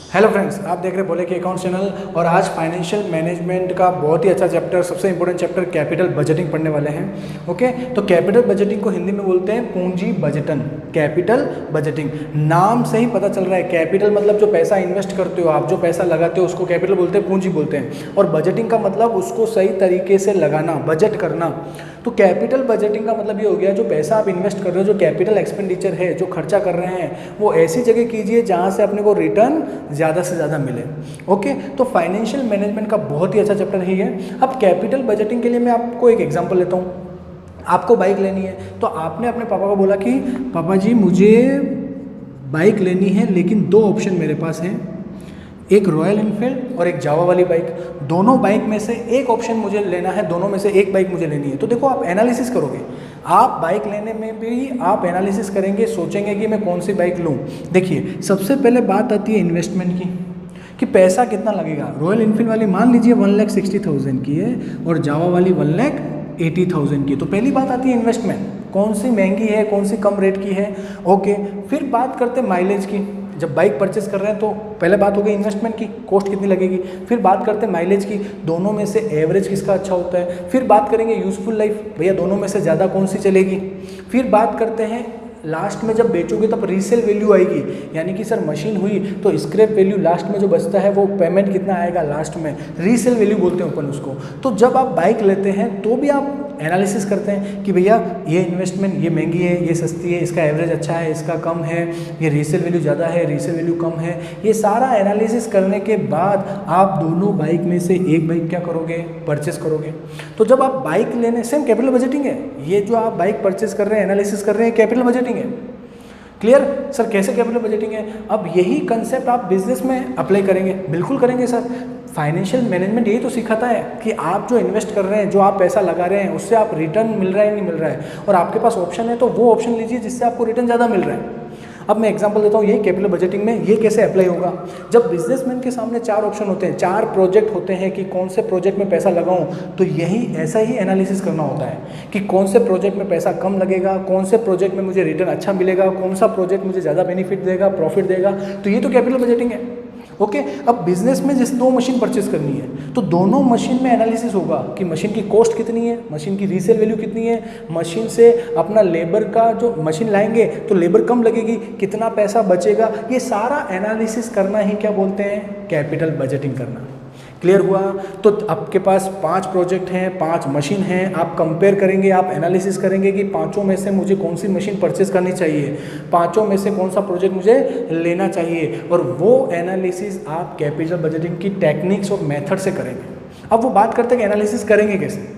Hello friends, आप देख रहे हैं बोले के अकाउंट चैनल। और आज फाइनेंशियल मैनेजमेंट का बहुत ही अच्छा चैप्टर, सबसे इंपॉर्टेंट चैप्टर कैपिटल बजटिंग पढ़ने वाले हैं। ओके, तो कैपिटल बजटिंग को हिंदी में बोलते हैं पूंजी बजटन। कैपिटल बजटिंग नाम से ही पता चल रहा है, कैपिटल मतलब जो पैसा इन्वेस्ट करते हो आप, जो पैसा लगाते हो उसको कैपिटल बोलते हैं, पूंजी बोलते हैं। और बजटिंग का मतलब उसको सही तरीके से लगाना, बजट करना। तो कैपिटल बजटिंग का मतलब ये हो गया, जो पैसा आप इन्वेस्ट कर रहे हो, जो कैपिटल एक्सपेंडिचर है, जो खर्चा कर रहे हैं, वो ऐसी जगह कीजिए जहाँ से अपने को रिटर्न ज़्यादा से ज़्यादा मिले। ओके, तो फाइनेंशियल मैनेजमेंट का बहुत ही अच्छा चैप्टर है ये। अब कैपिटल बजटिंग के लिए मैं आपको एक एग्जांपल लेता हूँ। आपको बाइक लेनी है, तो आपने अपने पापा को बोला कि पापा जी मुझे बाइक लेनी है, लेकिन दो ऑप्शन मेरे पास हैं, एक रॉयल इनफील्ड और एक जावा वाली बाइक। दोनों बाइक में से एक ऑप्शन मुझे लेना है, दोनों में से एक बाइक मुझे लेनी है। तो देखो, आप एनालिसिस करोगे, आप बाइक लेने में भी आप एनालिसिस करेंगे, सोचेंगे कि मैं कौन सी बाइक लूँ। देखिए, सबसे पहले बात आती है इन्वेस्टमेंट की, कि पैसा कितना लगेगा। रॉयल इनफील्ड वाली मान लीजिए 1,60,000 की है और जावा वाली 1,80,000 की। तो पहली बात आती है इन्वेस्टमेंट, कौन सी महंगी है, कौन सी कम रेट की है। ओके, फिर बात करते हैं माइलेज की। जब बाइक परचेस कर रहे हैं तो पहले बात हो गई इन्वेस्टमेंट की, कॉस्ट कितनी लगेगी। फिर बात करते हैं माइलेज की, दोनों में से एवरेज किसका अच्छा होता है। फिर बात करेंगे यूज़फुल लाइफ, भैया दोनों में से ज़्यादा कौन सी चलेगी। फिर बात करते हैं लास्ट में जब बेचोगे तब रीसेल वैल्यू आएगी, यानी कि सर मशीन हुई तो स्क्रैप वैल्यू लास्ट में जो बचता है वो पेमेंट कितना आएगा लास्ट में, रीसेल वैल्यू बोलते हैं अपन उसको। तो जब आप बाइक लेते हैं तो भी आप एनालिसिस करते हैं कि भैया ये इन्वेस्टमेंट, ये महंगी है, ये सस्ती है, इसका एवरेज अच्छा है, इसका कम है, ये रीसेल वैल्यू ज़्यादा है, रीसेल वैल्यू कम है। ये सारा एनालिसिस करने के बाद आप दोनों बाइक में से एक बाइक क्या करोगे, परचेस करोगे। तो जब आप बाइक लेने, सेम कैपिटल बजटिंग है ये, जो आप बाइक परचेस कर रहे हैं, एनालिसिस कर रहे हैं, कैपिटल बजटिंग है। क्लियर सर, कैसे कैपिटल बजटिंग है। अब यही कंसेप्ट आप बिजनेस में अप्लाई करेंगे, बिल्कुल करेंगे सर। फाइनेंशियल मैनेजमेंट यही तो सिखाता है कि आप जो इन्वेस्ट कर रहे हैं, जो आप पैसा लगा रहे हैं, उससे आप रिटर्न मिल रहा है नहीं मिल रहा है, और आपके पास ऑप्शन है तो वो ऑप्शन लीजिए जिससे आपको रिटर्न ज़्यादा मिल रहा है। अब मैं एग्जांपल देता हूँ, यही कैपिटल बजटिंग में ये कैसे अप्लाई होगा। जब बिजनेसमैन के सामने चार ऑप्शन होते हैं, चार प्रोजेक्ट होते हैं कि कौन से प्रोजेक्ट में पैसा लगाऊं, तो यही ऐसा ही एनालिसिस करना होता है कि कौन से प्रोजेक्ट में पैसा कम लगेगा, कौन से प्रोजेक्ट में मुझे रिटर्न अच्छा मिलेगा, कौन सा प्रोजेक्ट मुझे ज़्यादा बेनिफिट देगा, प्रॉफिट देगा। तो ये तो कैपिटल बजटिंग है। ओके, अब बिजनेस में जैसे दो मशीन परचेस करनी है तो दोनों मशीन में एनालिसिस होगा कि मशीन की कॉस्ट कितनी है, मशीन की रीसेल वैल्यू कितनी है, मशीन से अपना लेबर का, जो मशीन लाएंगे तो लेबर कम लगेगी, कितना पैसा बचेगा। ये सारा एनालिसिस करना ही क्या बोलते हैं, कैपिटल बजटिंग करना। क्लियर हुआ। तो आपके पास 5 प्रोजेक्ट हैं, 5 मशीन हैं, आप कंपेयर करेंगे, आप एनालिसिस करेंगे कि पांचों में से मुझे कौन सी मशीन परचेस करनी चाहिए, पांचों में से कौन सा प्रोजेक्ट मुझे लेना चाहिए, और वो एनालिसिस आप कैपिटल बजटिंग की टेक्निक्स और मेथड से करेंगे। अब वो बात करते हैं कि एनालिसिस करेंगे कैसे।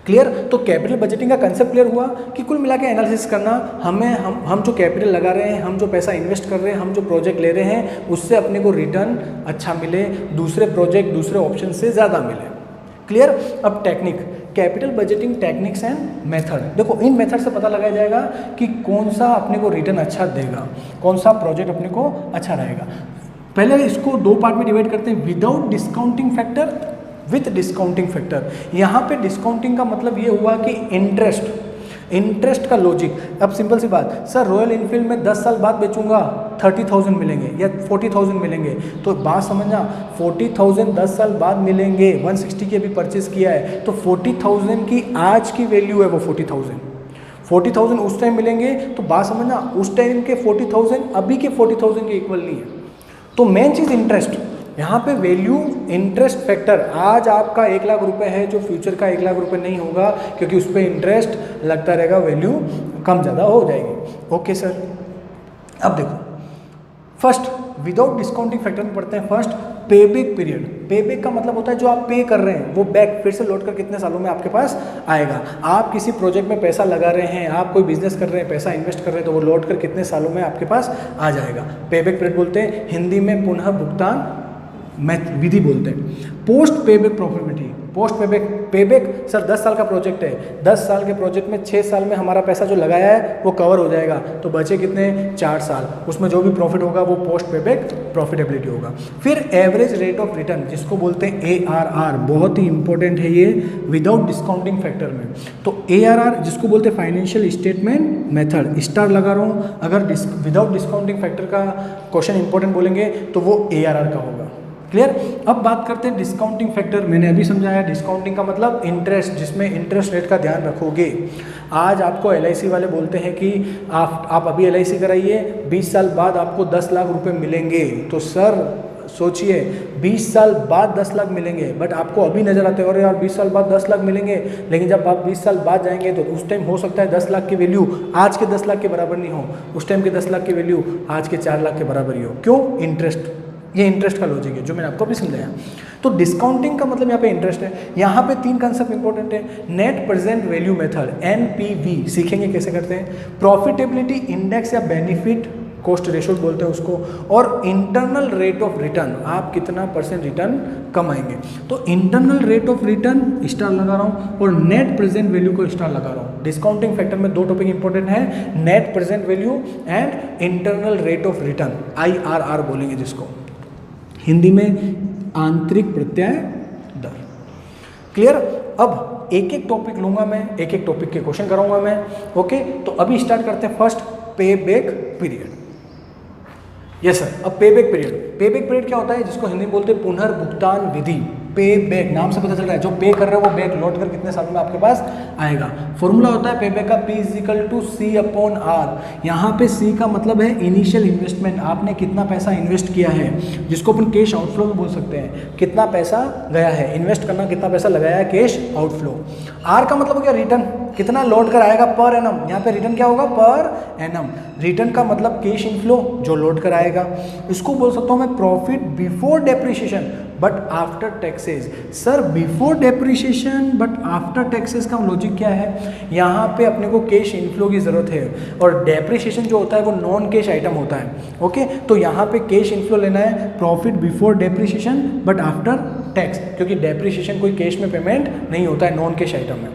क्लियर। तो कैपिटल बजटिंग का कंसेप्ट क्लियर हुआ कि कुल मिला के एनालिसिस करना, हम जो कैपिटल लगा रहे हैं, हम जो पैसा इन्वेस्ट कर रहे हैं, हम जो प्रोजेक्ट ले रहे हैं, उससे अपने को रिटर्न अच्छा मिले, दूसरे प्रोजेक्ट दूसरे ऑप्शन से ज़्यादा मिले। क्लियर। अब technique, capital budgeting techniques and method. देखो, इन मेथड से पता लगाया जाएगा कि कौन सा अपने को रिटर्न अच्छा देगा, कौन सा प्रोजेक्ट अपने को अच्छा रहेगा। पहले इसको 2 पार्ट में डिवाइड करते हैं, without discounting factor, with discounting factor. यहाँ पे डिस्काउंटिंग का मतलब ये हुआ कि इंटरेस्ट का लॉजिक। अब सिंपल सी बात, सर रॉयल इनफील्ड में 10 साल बाद बेचूंगा 30,000 मिलेंगे या 40,000 मिलेंगे, तो बात समझना, 40,000 10 साल बाद मिलेंगे, 160 की अभी परचेस किया है तो 40,000 की आज की वैल्यू है वो 40,000 उस टाइम मिलेंगे, तो बात समझना, उस टाइम के 40,000 अभी के 40,000 के इक्वल नहीं है। तो मेन चीज़ इंटरेस्ट, यहाँ पे वैल्यू इंटरेस्ट फैक्टर। आज आपका 1 लाख रुपए है जो फ्यूचर का 1 लाख रुपए नहीं होगा, क्योंकि उस पर इंटरेस्ट लगता रहेगा, वैल्यू कम ज़्यादा हो जाएगी। Okay sir. अब देखो, फर्स्ट विदाउट डिस्काउंटिंग फैक्टर में पढ़ते हैं। First, payback period. पेबैक का मतलब होता है जो आप पे कर रहे हैं वो बैक फिर से लौट कर कितने सालों में आपके पास आएगा। आप किसी प्रोजेक्ट में पैसा लगा रहे हैं, आप कोई बिजनेस कर रहे हैं, पैसा इन्वेस्ट कर रहे हैं, तो वो लौट कर कितने सालों में आपके पास आ जाएगा, पेबैक पीरियड बोलते हैं। हिंदी में पुनः भुगतान विधि बोलते हैं। Post payback profitability, post payback sir 10 साल का प्रोजेक्ट है, 10 साल के प्रोजेक्ट में 6 साल में हमारा पैसा जो लगाया है वो कवर हो जाएगा, तो बचे कितने 4 साल, उसमें जो भी प्रॉफिट होगा वो पोस्ट पेबैक प्रॉफिटेबिलिटी होगा। फिर एवरेज रेट ऑफ रिटर्न जिसको बोलते हैं ARR, बहुत ही इंपॉर्टेंट है ये विदाउट डिस्काउंटिंग फैक्टर में। तो ARR जिसको बोलते हैं फाइनेंशियल स्टेटमेंट मेथड, स्टार लगा रहा हूँ, अगर विदाउट डिस्काउंटिंग फैक्टर का क्वेश्चन इंपॉर्टेंट बोलेंगे तो वो ARR का होगा। क्लियर। अब बात करते हैं डिस्काउंटिंग फैक्टर। मैंने अभी समझाया डिस्काउंटिंग का मतलब इंटरेस्ट, जिसमें इंटरेस्ट रेट का ध्यान रखोगे। आज आपको LIC वाले बोलते हैं कि आप अभी LIC कराइए, 20 साल बाद आपको 10 लाख रुपए मिलेंगे। तो सर सोचिए 20 साल बाद 10 लाख मिलेंगे, बट आपको अभी नजर आते हैं और यार 20 साल बाद 10 लाख मिलेंगे, लेकिन जब आप 20 साल बाद जाएंगे तो उस टाइम हो सकता है 10 लाख की वैल्यू आज के 10 लाख के बराबर नहीं हो, उस टाइम के 10 लाख की वैल्यू आज के 4 लाख के बराबर ही हो। क्यों? इंटरेस्ट, ये इंटरेस्ट का लॉजिक है जो मैंने आपको अभी समझाया। तो डिस्काउंटिंग का मतलब यहाँ पे इंटरेस्ट है। यहाँ पे 3 कंसेप्ट इंपॉर्टेंट है। Net present value method NPV सीखेंगे कैसे करते हैं, प्रॉफिटेबिलिटी इंडेक्स या बेनिफिट कॉस्ट रेशो बोलते हैं उसको, और इंटरनल रेट ऑफ रिटर्न, आप कितना % रिटर्न कमाएंगे। तो internal rate of return star लगा रहा हूँ और नेट प्रेजेंट वैल्यू को स्टार लगा रहा हूँ। डिस्काउंटिंग फैक्टर में 2 टॉपिक इंपॉर्टेंट है, net present value and internal rate of return, IRR बोलेंगे जिसको हिंदी में आंतरिक प्रत्यय दर। क्लियर। अब एक एक टॉपिक लूंगा मैं, एक एक टॉपिक के क्वेश्चन कराऊंगा मैं। ओके, तो अभी स्टार्ट करते हैं फर्स्ट पे बैक पीरियड। Yes sir. अब पे बैक पीरियड, पे बैक पीरियड क्या होता है, जिसको हिंदी में बोलते हैं पुनर्भुगतान विधि। पे बैक नाम से पता चल रहा है, जो पे कर रहे हो वो बैक लौट कर कितने साल में आपके पास आएगा। फॉर्मूला होता है पे बैक का P=C/R। यहाँ पे C का मतलब है इनिशियल इन्वेस्टमेंट, आपने कितना पैसा इन्वेस्ट किया है, जिसको अपन कैश आउटफ्लो में बोल सकते हैं, कितना पैसा गया है, इन्वेस्ट करना कितना पैसा लगाया है, कैश आउटफ्लो। R का मतलब हो गया रिटर्न, कितना लौट कर आएगा पर एनम, यहाँ पे रिटर्न क्या होगा पर एनम। रिटर्न का मतलब कैश इनफ्लो जो लौट कर आएगा। इसको बोल सकता हूँ मैं profit before depreciation but after taxes. Sir before depreciation but after taxes का लॉजिक क्या है, यहाँ पे अपने को कैश इनफ्लो की ज़रूरत है और डेप्रिसिएशन जो होता है वो नॉन कैश आइटम होता है। ओके, तो यहाँ पे कैश इनफ्लो लेना है, profit before depreciation but after tax, क्योंकि डेप्रिसिएशन कोई कैश में पेमेंट नहीं होता है, नॉन कैश आइटम है।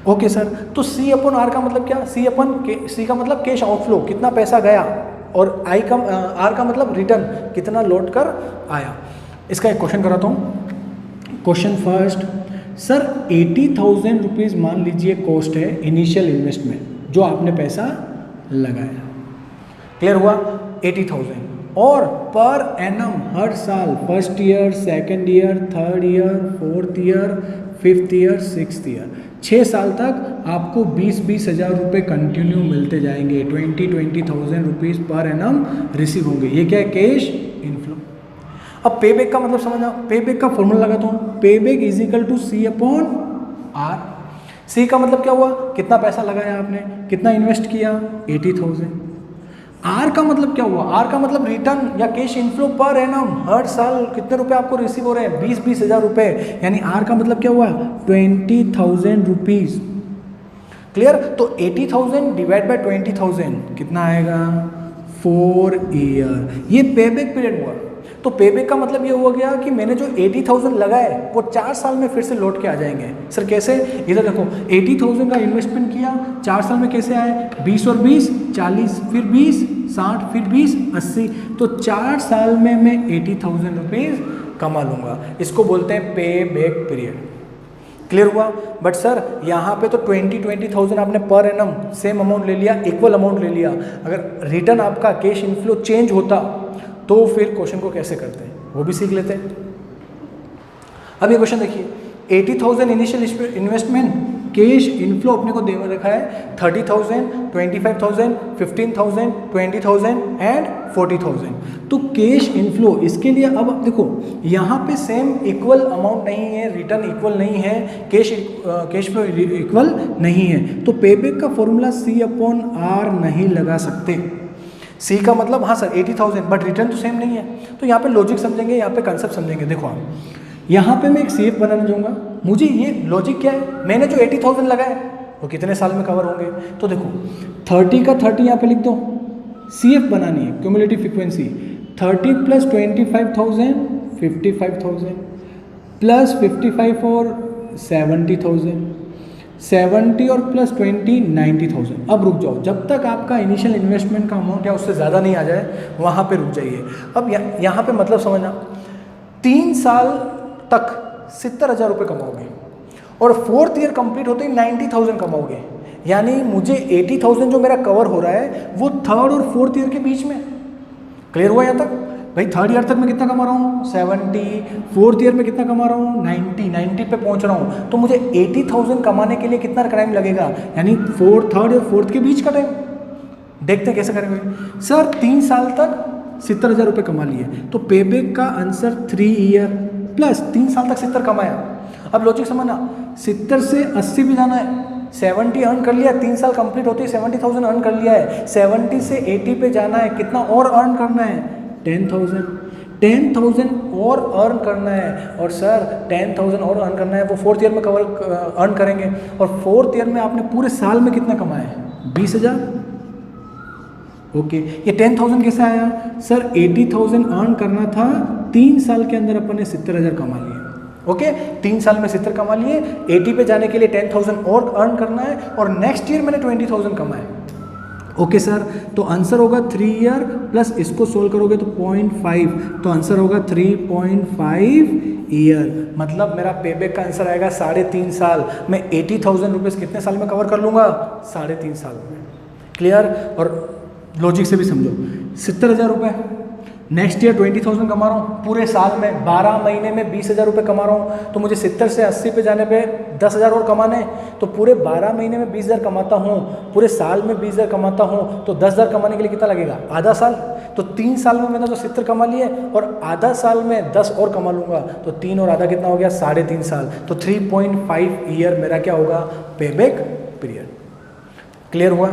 ओके सर, तो C/R का मतलब क्या, C का मतलब कैश आउटफ्लो, कितना पैसा गया, और R का मतलब रिटर्न, कितना लौट कर आया। इसका एक क्वेश्चन कराता हूँ। क्वेश्चन फर्स्ट, सर 80,000 रुपीज़ मान लीजिए कॉस्ट है इनिशियल इन्वेस्टमेंट, जो आपने पैसा लगाया। क्लियर हुआ? 80,000 और पर एनम हर साल, first year, second year, third year, fourth year, fifth year, sixth year, 6 साल तक आपको 20-20 हज़ार रुपये कंटिन्यू मिलते जाएंगे। 20,000 रुपीज़ पर एनम रिसीव होंगे। ये क्या है? Cash inflow. अब पे बैक का मतलब समझना, पे बैक का फॉर्मूला लगाता हूँ, पे बैक C/R। C का मतलब क्या हुआ, कितना पैसा लगाया आपने, कितना इन्वेस्ट किया, 80,000। R का मतलब क्या हुआ, R का मतलब रिटर्न या कैश इनफ्लो पर एनम, हर साल कितने रुपए आपको रिसीव हो रहे हैं, 20-20 हज़ार रुपये, यानी R का मतलब क्या हुआ, 20,000 रुपीज़। क्लियर? तो 80,000 डिवाइड बाय 20,000 कितना आएगा, 4 ईयर। ये पे बैक पीरियड हुआ। तो पे बैक का मतलब ये हुआ गया कि मैंने जो 80,000 लगाए वो 4 साल में फिर से लौट के आ जाएंगे। सर कैसे? इधर देखो, 80,000 का इन्वेस्टमेंट किया, 4 साल में कैसे आए, 20 और 20 40, फिर 20 60, फिर 20 80, तो 4 साल में मैं 80,000 रुपीज़ कमा लूँगा। इसको बोलते हैं पे बैक पीरियड। क्लियर हुआ? बट सर यहाँ पे तो 20,000 आपने पर एनम सेम अमाउंट ले लिया, इक्वल अमाउंट ले लिया, अगर रिटर्न आपका कैश इनफ्लो चेंज होता तो फिर क्वेश्चन को कैसे करते हैं वो भी सीख लेते हैं। अब ये क्वेश्चन देखिए, 80,000 इनिशियल इन्वेस्टमेंट, कैश इनफ्लो अपने को दे रखा है 30,000, 25,000, 15,000, 20,000 एंड 40,000। तो कैश इनफ्लो इसके लिए अब देखो यहाँ पे सेम इक्वल अमाउंट नहीं है, रिटर्न इक्वल नहीं है, कैश फ्लो इक्वल नहीं है, तो पेबैक का फॉर्मूला C/R नहीं लगा सकते। C का मतलब हाँ सर 80,000 बट रिटर्न तो सेम नहीं है, तो यहाँ पे लॉजिक समझेंगे, यहाँ पे कंसेप्ट समझेंगे। देखो आप यहाँ पे मैं एक CF बनाने जाऊँगा, मुझे ये लॉजिक क्या है, मैंने जो 80,000 लगाए वो कितने साल में कवर होंगे, तो देखो 30 का 30 यहाँ पे लिख दो, CF बनानी है क्यूमुलेटिव फ्रीक्वेंसी, 30 + 25,000 55,000 प्लस 55 और 70,000, 70 और प्लस 20 90,000। अब रुक जाओ, जब तक आपका इनिशियल इन्वेस्टमेंट का अमाउंट या उससे ज़्यादा नहीं आ जाए वहाँ पे रुक जाइए। अब यहाँ पे मतलब समझना, 3 साल तक 70,000 रुपये कमाओगे और 4th ईयर कंप्लीट होते ही 90,000 कमाओगे, यानी मुझे 80,000 जो मेरा कवर हो रहा है वो 3rd और 4th ईयर के बीच में। क्लियर हुआ यहाँ तक? भाई 3rd ईयर तक मैं कितना कमा रहा हूँ 70, 4th ईयर में कितना कमा रहा हूँ 90 पे पहुँच रहा हूँ, तो मुझे 80,000 कमाने के लिए कितना टाइम लगेगा, यानी 3rd और 4th के बीच का टाइम। देखते हैं कैसे करेंगे। सर 3 साल तक 70,000 रुपये कमा लिए, तो पेबैक का आंसर 3 ईयर प्लस 3 साल तक 70 कमाया। अब लॉजिक समझना, 70 से 80 भी जाना है, 70 अर्न कर लिया, 3 साल कंप्लीट होते ही 70,000 अर्न कर लिया है, 70 से 80 पे जाना है, कितना और अर्न करना है 10,000 और अर्न करना है। और सर 10,000 और अर्न करना है, वो 4th ईयर में कवर अर्न करेंगे, और 4th ईयर में आपने पूरे साल में कितना कमाया है 20,000। ओके, ये 10,000 कैसे आया? सर 80,000 अर्न करना था, 3 साल के अंदर अपन ने 70,000 कमा लिए। ओके, 3 साल में 70 कमा लिए, 80 पे जाने के लिए 10,000 और अर्न करना है, और नेक्स्ट ईयर मैंने 20,000 कमाए। ओके सर, तो आंसर होगा 3 ईयर प्लस इसको सोल्व करोगे तो 0.5, तो आंसर होगा 3.5 ईयर। मतलब मेरा पेबैक का आंसर आएगा 3.5 साल। मैं 80,000 रुपीज़ कितने साल में कवर कर लूँगा? 3.5 साल में। क्लियर? और लॉजिक से भी समझो, 70,000 रुपये, नेक्स्ट ईयर 20,000 कमा रहा हूँ, पूरे साल में 12 महीने में 20,000 रुपये कमा रहा हूँ, तो मुझे 70 से 80 पे जाने पे 10,000 और कमाने, तो पूरे 12 महीने में 20,000 कमाता हूँ, पूरे साल में 20,000 कमाता हूँ, तो 10,000 कमाने के लिए कितना लगेगा? आधा साल। तो 3 साल में मैंने तो 70 कमा लिए, और आधा साल में 10 और कमा लूँगा, तो 3 और आधा कितना हो गया? 3.5 साल। तो 3.5 ईयर मेरा क्या होगा? Payback period. क्लियर हुआ?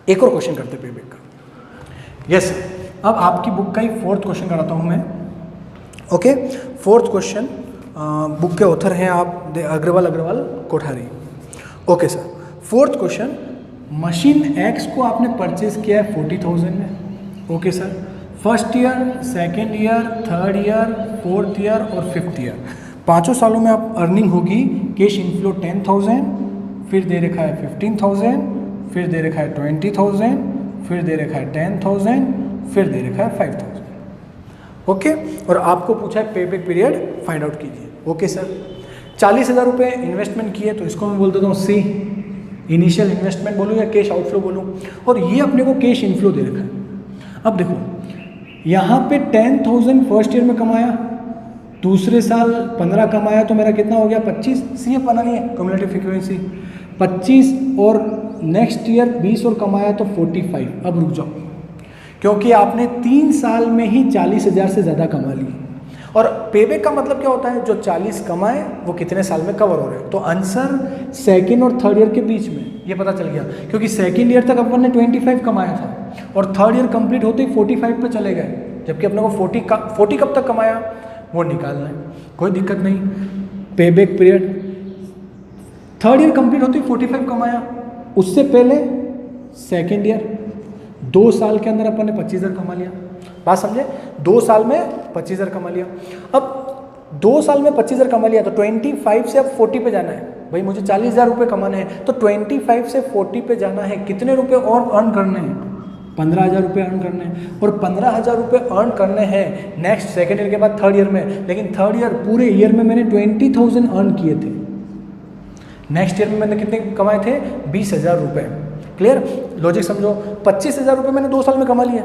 एक और क्वेश्चन करते हैं पेबैक का। यस, अब आपकी बुक का ही 4th क्वेश्चन कराता हूँ मैं। ओके, 4th क्वेश्चन, बुक के ऑथर हैं आप Agarwal Kothari. Okay sir, 4th question, machine X को आपने परचेज किया है 40,000 में। Okay sir, 1st year, 2nd year, 3rd year, 4th year और 5th ईयर, 5 सालों में आप अर्निंग होगी कैश इनफ्लो 10,000, फिर दे रखा है 15,000, फिर दे रखा है 20,000, फिर दे रखा है 10,000, फिर दे रखा है 5,000। ओके, और आपको पूछा है पेबैक पीरियड फाइंड आउट कीजिए। ओके सर, 40,000 रुपये इन्वेस्टमेंट किए, तो इसको मैं बोल देता हूँ सी, इनिशियल इन्वेस्टमेंट बोलूँ या कैश आउटफ्लो बोलूँ, और ये अपने को कैश इनफ्लो दे रखा है। अब देखो, यहाँ पे 10,000 फर्स्ट ईयर में कमाया, दूसरे साल 15 कमाया, तो मेरा कितना हो गया? 25। सी एफ बनानी है, क्यूमुलेटिव फ्रीक्वेंसी 25, और नेक्स्ट ईयर 20 और कमाया तो 45। अब रुक जाओ, क्योंकि आपने 3 साल में ही 40,000 से ज़्यादा कमा ली, और पेबैक का मतलब क्या होता है? जो 40 कमाए वो कितने साल में कवर हो रहे हैं। तो आंसर 2nd और 3rd ईयर के बीच में, ये पता चल गया, क्योंकि 2nd ईयर तक अपन ने 25 कमाया था, और 3rd ईयर कंप्लीट होते ही 45 पे चले गए, जबकि अपने को 40 कब तक कमाया वो निकालना है। कोई दिक्कत नहीं, payback period 3rd year complete होते ही 45 कमाया, उससे पहले 2nd ईयर 2 साल के अंदर अपन ने 25,000 कमा लिया। बात समझे? 2 साल में 25,000 कमा लिया। अब 2 साल में 25,000 कमा लिया, तो 25 से अब 40 पे जाना है। भाई मुझे 40,000 रुपये कमाने हैं, तो 25 से 40 पे जाना है, कितने रुपए और अर्न करने हैं? 15,000 रुपये अर्न करने हैं, और 15,000 रुपये अर्न करने हैं नेक्स्ट 2nd ईयर के बाद 3rd ईयर में। लेकिन 3rd ईयर पूरे ईयर में मैंने 20,000 अर्न किए थे, नेक्स्ट ईयर में मैंने कितने कमाए थे? 20,000 रुपये। क्लियर? लॉजिक समझो, 25,000 रुपये मैंने 2 साल में कमा लिया,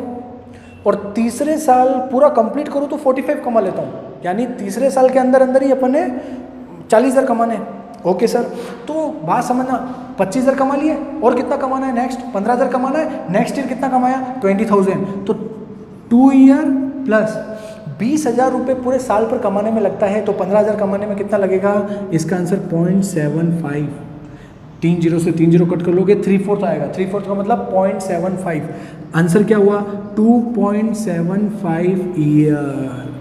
और तीसरे साल पूरा कंप्लीट करूँ तो 45 कमा लेता हूँ, यानी तीसरे साल के अंदर ही अपन ने 40,000 कमाने। ओके सर, तो बात समझना, 25,000 कमा लिए, और कितना कमाना है नेक्स्ट? 15,000 कमाना है। नेक्स्ट ईयर कितना कमाया? 20,000। तो 2 ईयर प्लस 20,000 रुपये पूरे साल पर कमाने में लगता है, तो 15,000 कमाने में कितना लगेगा? इसका आंसर 0.75। 3 0 से 3 0 कट कर लोगे 3/4 आएगा। 3/4 का मतलब 0.75। आंसर क्या हुआ? 2.75 ईयर।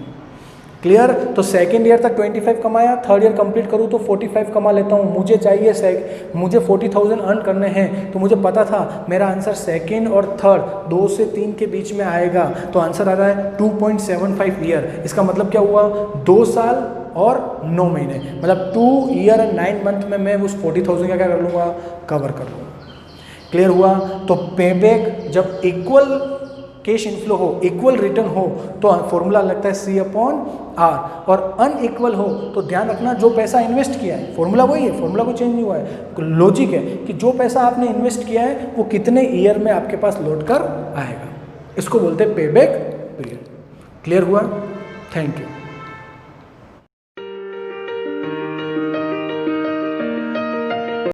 क्लियर। तो सेकेंड ईयर तक 25 कमाया, थर्ड ईयर कंप्लीट करूँ तो 45 कमा लेता हूँ। मुझे चाहिए मुझे 40,000 अर्न करने हैं, तो मुझे पता था मेरा आंसर सेकेंड और थर्ड 2 से 3 के बीच में आएगा, तो आंसर आ रहा है 2.75 ईयर। इसका मतलब क्या हुआ, 2 साल और 9 महीने, मतलब 2 ईयर एंड 9 मंथ में मैं उस 40,000 का क्या कर लूँगा, कवर कर लूँगा। क्लियर हुआ। तो पेबैक जब इक्वल कैश इनफ्लो हो, इक्वल रिटर्न हो, तो फॉर्मूला लगता है C/R, और अनइक्वल हो तो ध्यान रखना जो पैसा इन्वेस्ट किया है, फॉर्मूला वही है, फॉर्मूला को चेंज नहीं हुआ है। लॉजिक है कि जो पैसा आपने इन्वेस्ट किया है वो कितने ईयर में आपके पास लौट कर आएगा, इसको बोलते हैं पेबैक पीरियड। क्लियर हुआ, थैंक यू।